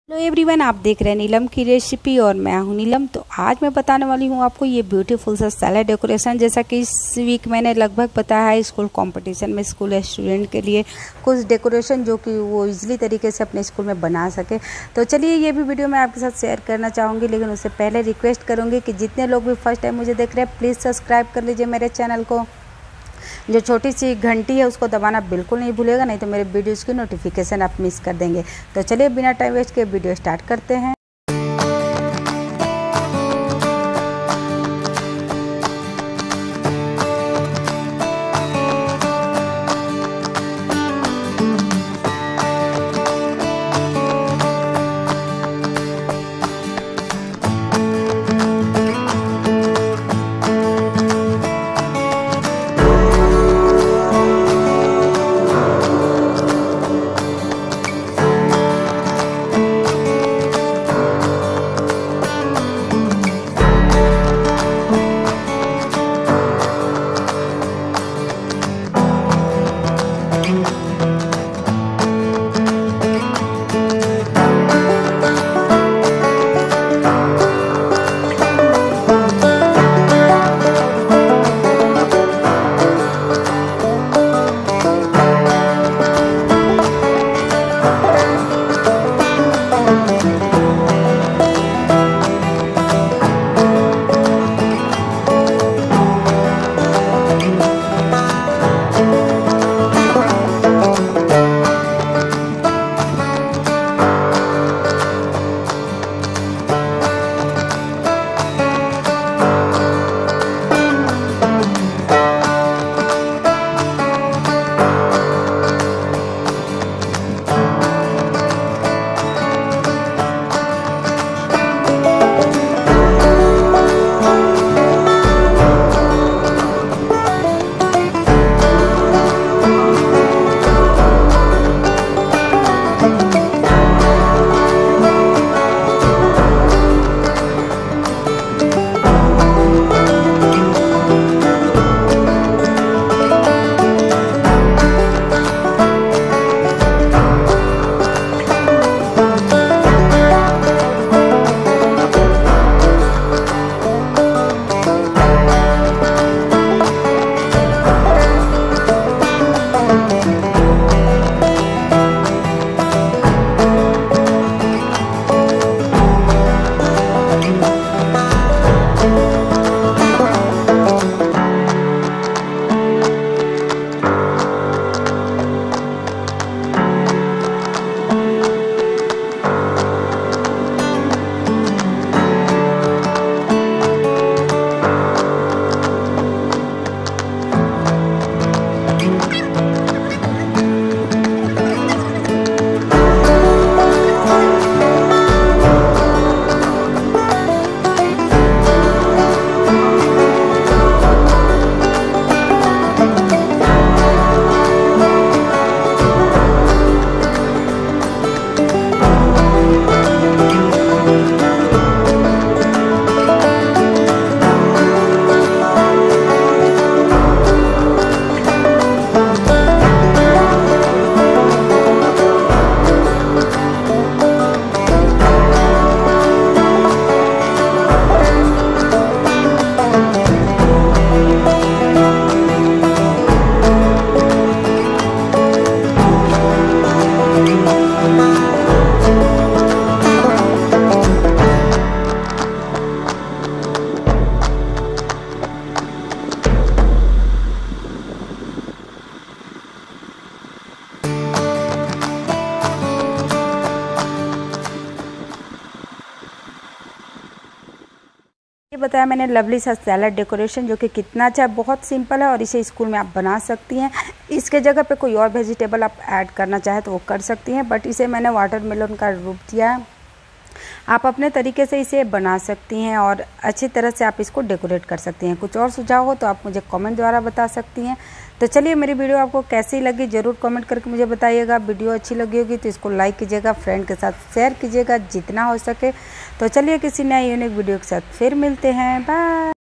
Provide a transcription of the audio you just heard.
Hello everyone, आप देख रहे हैं नीलम की रेसिपी और मैं हूं नीलम। तो आज मैं बताने वाली हूं आपको ये ब्यूटीफुल सा सैलेड डेकोरेशन। जैसा कि इस वीक मैंने लगभग बताया है स्कूल कंपटीशन में स्कूल स्टूडेंट के लिए कुछ डेकोरेशन जो कि वो इजीली तरीके से अपने स्कूल में बना सके। तो चलिए ये भी वीडियो मैं आपके साथ शेयर करना चाहूँगी, लेकिन उससे पहले रिक्वेस्ट करूँगी कि जितने लोग भी फर्स्ट टाइम मुझे देख रहे हैं प्लीज़ सब्सक्राइब कर लीजिए मेरे चैनल को। जो छोटी सी घंटी है उसको दबाना बिल्कुल नहीं भूलेगा, नहीं तो मेरे वीडियोज़ की नोटिफिकेशन आप मिस कर देंगे। तो चलिए बिना टाइम वेस्ट के वीडियो स्टार्ट करते हैं। ये बताया मैंने लवली सा सैलड डेकोरेशन जो कि कितना अच्छा है, बहुत सिंपल है और इसे स्कूल में आप बना सकती हैं। इसके जगह पे कोई और वेजिटेबल आप ऐड करना चाहे तो वो कर सकती हैं, बट इसे मैंने वाटरमेलन का रूप दिया है। आप अपने तरीके से इसे बना सकती हैं और अच्छी तरह से आप इसको डेकोरेट कर सकती हैं। कुछ और सुझाव हो तो आप मुझे कमेंट द्वारा बता सकती हैं। तो चलिए मेरी वीडियो आपको कैसी लगी ज़रूर कमेंट करके मुझे बताइएगा। वीडियो अच्छी लगी होगी तो इसको लाइक कीजिएगा, फ्रेंड के साथ शेयर कीजिएगा जितना हो सके। तो चलिए किसी नए यूनिक वीडियो के साथ फिर मिलते हैं। बाय।